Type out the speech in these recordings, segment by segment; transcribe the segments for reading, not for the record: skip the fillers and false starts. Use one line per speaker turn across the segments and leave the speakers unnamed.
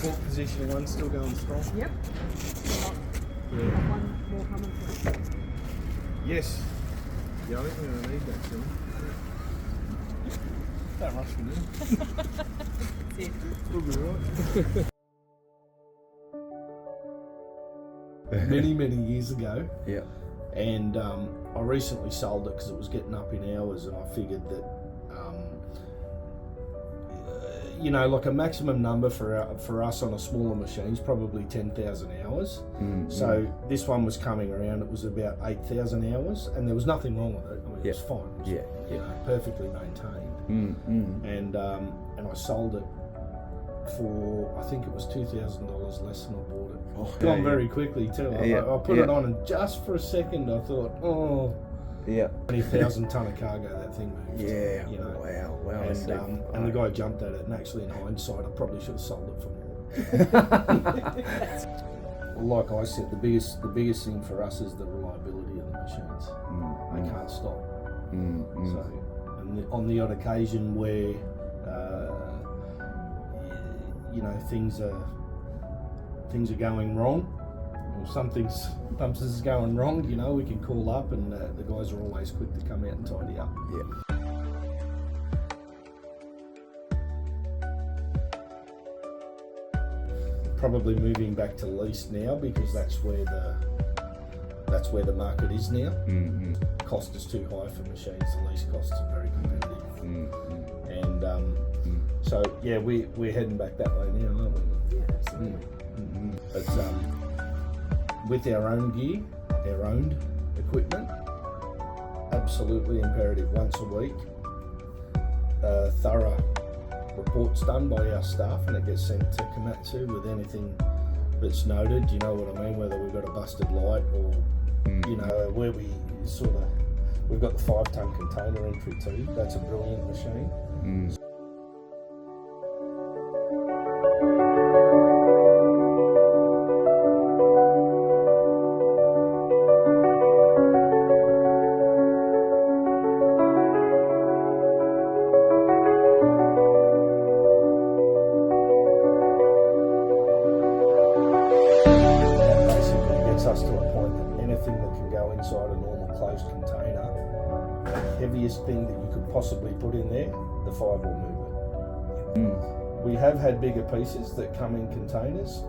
Support position 1 still going strong?
Yep.
Yeah.
One more coming through.
Yes. Yeah, I think we're going to need that soon. Don't rush me now. We'll be right. many years ago.
Yeah.
And I recently sold it because it was getting up in hours, and I figured that, you know, like a maximum number for us on a smaller machine is probably 10,000 hours. So this one was coming around, it was about 8,000 hours, and there was nothing wrong with it. I mean, it was fine. It was, you know, perfectly maintained. And I sold it for, I think it was $2,000 less than I bought it. Gone very quickly too. I put it on, and just for a second I thought, 20,000 ton of cargo that thing moved.
Yeah.
You know?
Wow.
And the guy jumped at it, and actually in hindsight I probably should have sold it for more. Like I said, the biggest thing for us is the reliability of the machines. They can't stop. So, and on the odd occasion where you know, things are going wrong, or something's going wrong, you know, we can call up, and the guys are always quick to come out and tidy up. Probably moving back to lease now, because that's where the market is now. Cost is too high for machines. The lease costs are very competitive. And so yeah, we're heading back that way now, aren't we?
Yeah, absolutely.
But with our own gear, our own equipment, absolutely imperative. Once a week, thorough reports done by our staff, and it gets sent to Komatsu with anything that's noted. You know what I mean? Whether we've got a busted light, or you know, where we've got the 5-ton container entry too. That's a brilliant machine. Us to a point that anything that can go inside a normal closed container, the heaviest thing that you could possibly put in there, the 5 will move it. We have had bigger pieces that come in containers.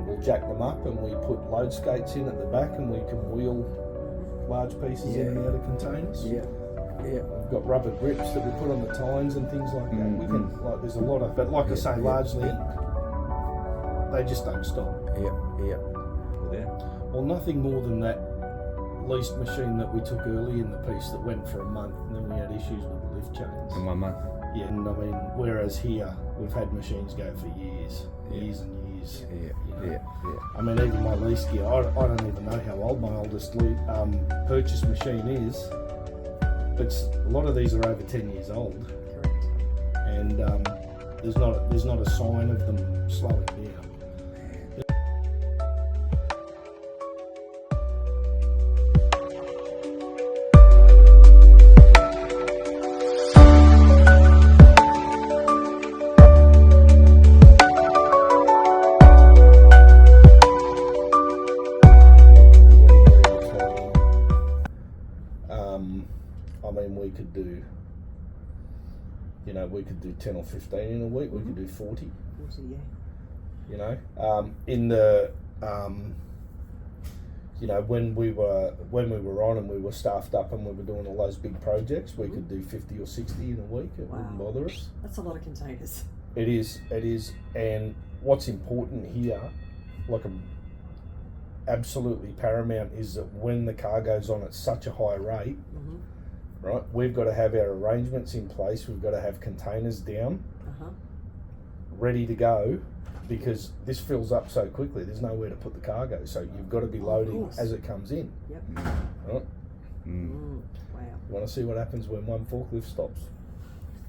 We'll jack them up, and we put load skates in at the back, and we can wheel large pieces in and out of containers. We've got rubber grips that we put on the tines and things like that. We can, like, there's a lot of, but like I say, largely they just don't stop. Well, nothing more than that leased machine that we took early in the piece that went for a month, and then we had issues with the lift chains.
In 1 month.
Yeah, and I mean, whereas here we've had machines go for years and years. I mean, even my lease gear, I don't even know how old my oldest purchase machine is, but a lot of these are over 10 years old.
Correct.
And there's not a sign of them slowing down. I mean, we could do, you know, we could do 10 or 15 in a week. We could do 40.
40, yeah.
You know, in the, you know, when we were on and we were staffed up and we were doing all those big projects, we could do 50 or 60 in a week. It wouldn't bother us.
That's a lot of containers.
It is. And what's important here, like absolutely paramount, is that when the car goes on at such a high rate, right, we've got to have our arrangements in place. We've got to have containers down, ready to go, because this fills up so quickly. There's nowhere to put the cargo, so you've got to be loading as it comes in. Right?
Wow.
You want to see what happens when one forklift stops?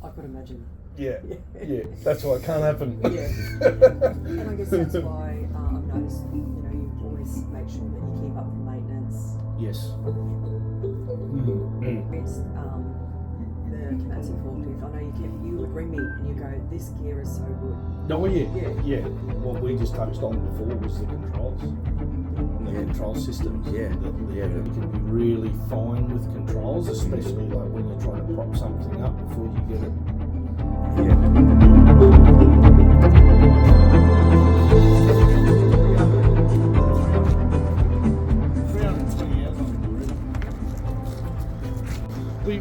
I could imagine.
Yeah. That's why it can't happen.
And I guess that's why I've noticed, you know, you always make sure that you keep up with maintenance.
Yes.
It's the Komatsu forklift. I know you would ring me and you go, this gear is so good.
Oh yeah,
Yeah.
yeah. What we just touched on before was the controls, the control systems.
Yeah, yeah.
You can be really fine with controls, especially like when you're trying to prop something up before you get it.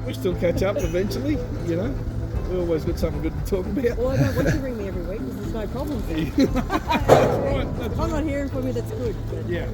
We still catch up eventually, you know. We always got something good to talk about.
Well, I don't want you to ring me every week because there's no problem.
Right,
If I'm not hearing from you, that's good. But
yeah.